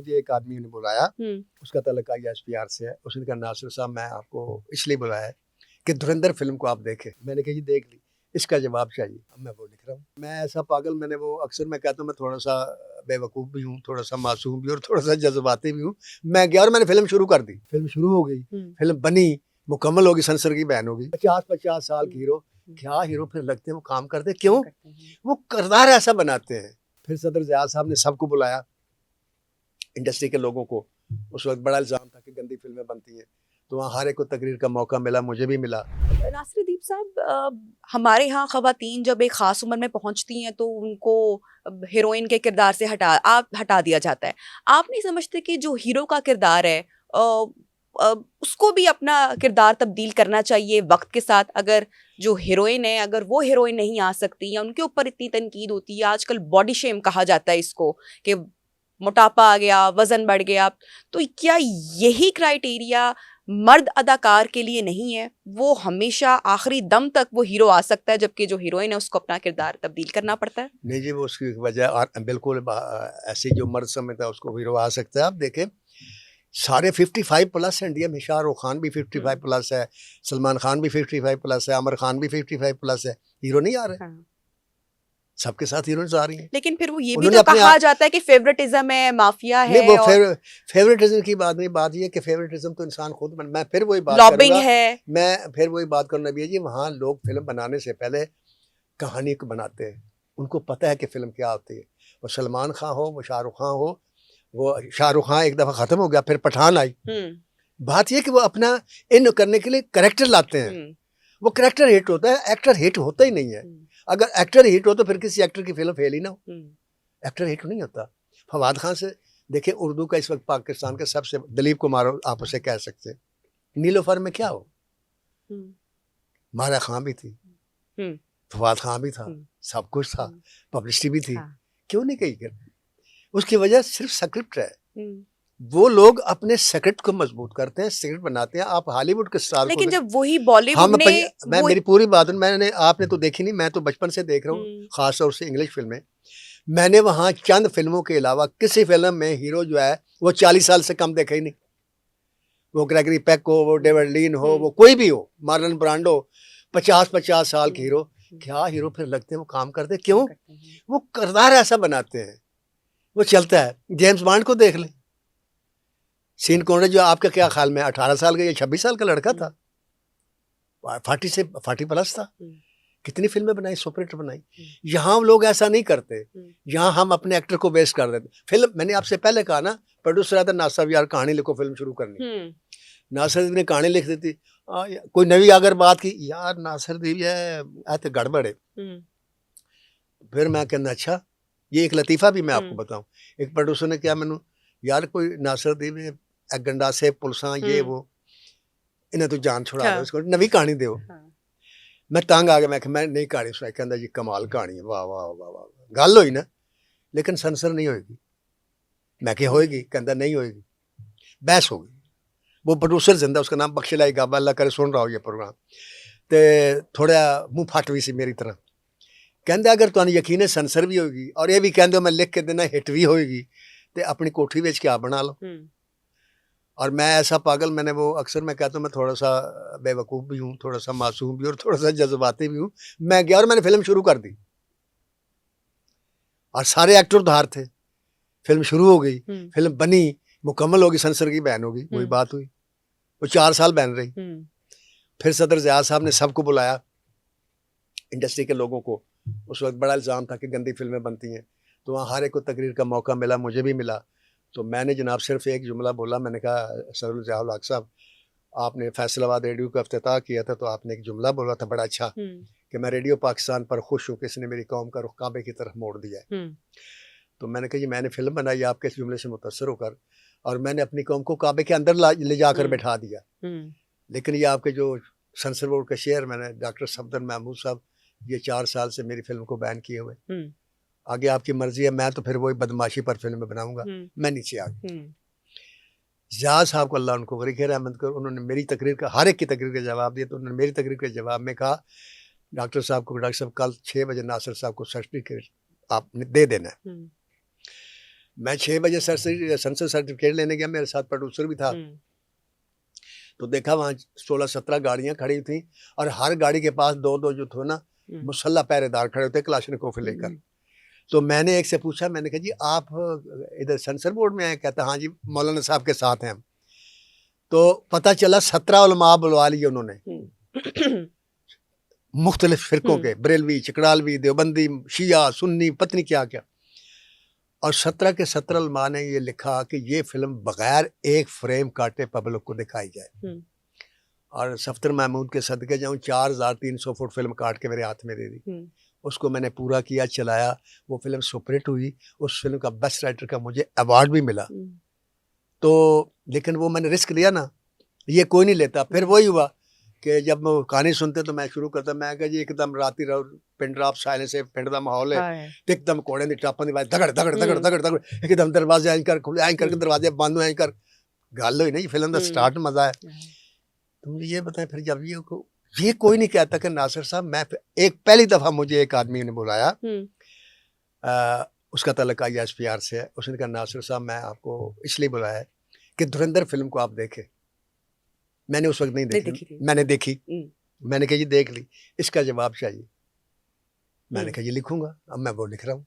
मुझे एक आदमी ने बुलाया, उसका ताल्लुक ISPR से है। उसने कहा नासिर साहब मैं आपको इसलिए बुलाया है कि धुरंधर फिल्म को आप देखें। मैंने कहा जी देख ली, इसका जवाब चाहिए। अब मैं वो लिख रहा हूँ। मैं ऐसा पागल, मैंने वो अक्सर मैं कहता हूँ मैं थोड़ा सा बेवकूफ़ भी हूँ, थोड़ा सा मासूम भी और थोड़ा सा जज्बाती भी हूँ। मैं गया और मैंने फिल्म शुरू कर दी। फिल्म शुरू हो गई, फिल्म बनी, मुकम्मल होगी, सेंसर की बैन होगी। 50-50 साल की हीरो, क्या हीरो फिर लगते हैं वो काम करते, क्यों? वो किरदार ऐसा बनाते हैं। फिर सदर ज़िया साहब ने सबको बुलाया, इंडस्ट्री के लोगों को। उस वक्त बड़ा इल्ज़ाम था कि गंदी फिल्में बनती हैं, तो वहाँ हर एक को तकरीर का मौका मिला, मुझे भी मिला। नासिरुद्दीन साहब, हमारे यहाँ ख़वातीन जब एक ख़ास उम्र में पहुँचती हैं तो उनको हीरोइन के किरदार से हटा दिया जाता है। आप नहीं समझते कि जो हीरो का किरदार है उसको भी अपना किरदार तब्दील करना चाहिए वक्त के साथ? अगर जो हीरोइन है, अगर वो हीरोइन नहीं आ सकती या उनके ऊपर इतनी तनकीद होती है, आजकल बॉडी शेम कहा जाता है इसको कि मोटापा आ गया, वजन बढ़ गया, तो क्या यही क्राइटेरिया मर्द अदाकार के लिए नहीं है? वो हमेशा आखिरी दम तक वो हीरो आ सकता है, जबकि जो हीरोइन है उसको अपना किरदार तब्दील करना पड़ता है। नहीं जी, वो उसकी वजह बिल्कुल ऐसी जो मर्द समझता है उसको हीरो आ सकता है। आप देखें सारे 55 प्लस हैं इंडिया में। शाहरुख खान भी 55 प्लस है, सलमान खान भी 55 प्लस है, आमिर खान भी 55 प्लस है। हीरो नहीं आ रहे। हाँ। सबके साथ हीरोइंस आ रही हैं। लेकिन फिर वो ये भी तो कहा जाता है कि फेवरेटिज्म है, माफिया है। नहीं, वो फेवरेटिज्म की बात नहीं। बात ये कि फेवरेटिज्म तो इंसान खुद मैं फिर वही बात लॉबिंग करूंगा, है। मैं फिर वही बात करूंगा नबी जी, वहाँ लोग फिल्म बनाने से पहले कहानी को बनाते हैं। उनको पता है कि फिल्म क्या होती है। वो सलमान खान हो, वो शाहरुख खान हो, वो शाहरुख खान एक दफा खत्म हो गया, फिर पठान आई। बात यह कि वो अपना इन करने के लिए कैरेक्टर लाते हैं। वो कैरेक्टर हिट होता है, एक्टर हिट होता ही नहीं है। अगर एक्टर हिट हो तो फिर किसी एक्टर की फिल्म फेल ही ना हो। एक्टर हिट नहीं होता। फवाद खान से देखिए, उर्दू का इस वक्त पाकिस्तान का सबसे, दिलीप कुमार आप उसे कह सकते हैं। नीलोफर में क्या हो, मारा खान भी थी, फवाद खान भी था, सब कुछ था, पब्लिसिटी भी थी। क्यों नहीं कही? उसकी वजह सिर्फ स्क्रिप्ट है। वो लोग अपने स्क्रिप्ट को मजबूत करते हैं, स्क्रिप्ट बनाते हैं। आप हॉलीवुड के स्टार लेकिन को जब वही बॉलीवुड ने मैं मेरी पूरी बात, मैंने आपने तो देखी नहीं, मैं तो बचपन से देख रहा हूँ, खास तौर से इंग्लिश फिल्में। मैंने वहाँ चंद फिल्मों के अलावा किसी फिल्म में हीरो जो है वो 40 साल से कम देखा ही नहीं। वो ग्रेगरी पेक हो, वो डेविड लीन हो, वो कोई भी हो, मार्लन ब्रांडो, 50-50 साल के हीरो। क्या हीरो फिर लगते हैं वो काम करते, क्यों? वो किरदार ऐसा बनाते हैं, वो चलता है। जेम्स बॉन्ड को देख लें, सीन कॉनरी जो आपका क्या ख्याल में 18 साल का या 26 साल का लड़का था, 40 प्लस था। कितनी फिल्में बनाई, सुपरहिट बनाई। यहाँ लोग ऐसा नहीं करते। यहाँ हम अपने एक्टर को बेस कर देते। फिल्म, मैंने आपसे पहले कहा ना, प्रोड्यूसर आता नासिर यार कहानी लिखो, फिल्म शुरू करनी। नासिर ने कहानी लिख दी थी, कोई नवी अगर बात की, यार नासिर दी है गड़बड़ है। फिर मैं कहना अच्छा, ये एक लतीफ़ा भी मैं आपको बताऊं। एक प्रोड्यूसर ने क्या मैनू, यार कोई नासिर दी में एक गंडा से पुलसा ये वो, इन्हें तो जान छुड़ा दो, इसको नवी कहानी दो। मैं तंग आ गया, मैं नहीं कहानी सुनाई। कहता जी कमाल कहानी है, वाह वाह वाह वाह, गल होई ना, लेकिन सेंसर नहीं होएगी। मैं क्या होएगी? कहता नहीं होएगी। बहस हो गई। वो प्रोड्यूसर जिंदा, उसका नाम बख्शिलाई गाबा, अल्लाह करे सुन रहा हो ये प्रोग्राम, तो थोड़ा मुँह फट भी सी मेरी तरह। कहते अगर तुहानू यकीन है सेंसर भी होगी और ये भी कहते हो मैं लिख के देना हिट भी होएगी, तो अपनी कोठी बेच के आप बना लो। और मैं ऐसा पागल, मैंने वो अक्सर मैं कहता हूँ मैं थोड़ा सा बेवकूफ़ भी हूँ, थोड़ा सा मासूम भी और थोड़ा सा जज्बाती भी हूँ। मैं गया और मैंने फिल्म शुरू कर दी और सारे एक्टर उधार थे। फिल्म शुरू हो गई, फिल्म बनी, मुकम्मल होगी, सेंसर की बैन होगी। वही बात हुई, वो 4 साल बैन रही। फिर सदर ज़िया साहब ने सबको बुलाया, इंडस्ट्री के लोगों को। उस वक्त बड़ा इल्ज़ाम था कि गंदी फिल्में बनती हैं, तो वहाँ हर एक को तकरीर का मौका मिला, मुझे भी मिला। तो मैंने जनाब सिर्फ एक जुमला बोला, मैंने कहा सदर ज़िया साहब, आपने फैसलाबाद रेडियो का इफ्तिताह किया था तो आपने एक जुमला बोला था बड़ा अच्छा, कि मैं रेडियो पाकिस्तान पर खुश हूँ कि इसने मेरी कौम का रुख काबे की तरफ मोड़ दिया है। तो मैंने कहा जी मैंने फिल्म बनाई आपके इस जुमले से मुतासर होकर, और मैंने अपनी कौम को काबे के अंदर ले जाकर बैठा दिया। लेकिन ये आपके जो सेंसर बोर्ड के चेयरमैन है डॉक्टर सफदर महमूद साहब, ये 4 साल से मेरी फिल्म को बैन किए हुए। आगे आपकी मर्जी है, मैं तो फिर वही बदमाशी पर फिल्म बनाऊंगा। मैं नीचे आ गया। ज़िया साहब को अल्लाह उनको गरीब रहमत कर, उन्होंने मेरी तकरीर का, हर एक की तकरीर का जवाब दिया। तो उन्होंने मेरी तकरीर के जवाब में कहा डॉक्टर साहब को, डॉक्टर साहब कल 6 बजे नासिर साहब को सर्टिफिकेट आपने दे देना है। मैं 6 बजे संसद सर्टिफिकेट लेने गया, मेरे साथ प्रोड्यूसर भी था। तो देखा वहाँ 16-17 गाड़ियाँ खड़ी थी और हर गाड़ी के पास 2-2 जो थे ना मुसल्ला पहरेदार खड़े होते कलाशनिकोव लेकर। तो मैंने एक से पूछा, मैंने कहा जी आप इधर सेंसर बोर्ड में आए? कहता हाँ जी मौलाना साहब के साथ हैं हम। तो पता चला 17 उलमा बुलवा लिए उन्होंने मुख्तलिफ फिरकों के, बरेलवी, चकड़ालवी, देवबंदी, शिया, सुन्नी, पत्नी क्या क्या। और 17 के 17 उलमा ने ये लिखा कि ये फिल्म बगैर एक फ्रेम काटे पब्लिक को दिखाई जाए। और सफ्तर महमूद के सदके जाऊँ 4300 फुट फिल्म काट के मेरे हाथ में दे दी। उसको मैंने पूरा किया, चलाया, वो फिल्म सुपरहिट हुई। उस फिल्म का बेस्ट राइटर का मुझे अवार्ड भी मिला। तो लेकिन वो मैंने रिस्क लिया ना, ये कोई नहीं लेता। फिर वही हुआ कि जब मैं कहानी सुनते तो मैं शुरू करता, मैं कहा जी एकदम राती पिंड रात साइलेंस है, पिंड का माहौल है, एकदम घोड़े की टापा की दगड़ दगड़ दगड़ दगड़ दगड़, एकदम दरवाजे आई कर खुले, आई करके दरवाजे बंद आई कर गल हुई नहीं। फिल्म का स्टार्ट मजा है। तो मुझे ये बताएं, फिर जब ये कोई नहीं कहता कि नासिर साहब, मैं एक पहली दफा मुझे एक आदमी ने बुलाया, उसका तल्लुक ISPR से है। उसने कहा नासिर साहब मैं आपको इसलिए बुलाया है कि धुरंधर फिल्म को आप देखें। मैंने उस वक्त नहीं देखी, मैंने देखी। मैंने कहा जी देख ली, इसका जवाब चाहिए। मैंने कहा जी लिखूंगा। अब मैं वो लिख रहा हूँ।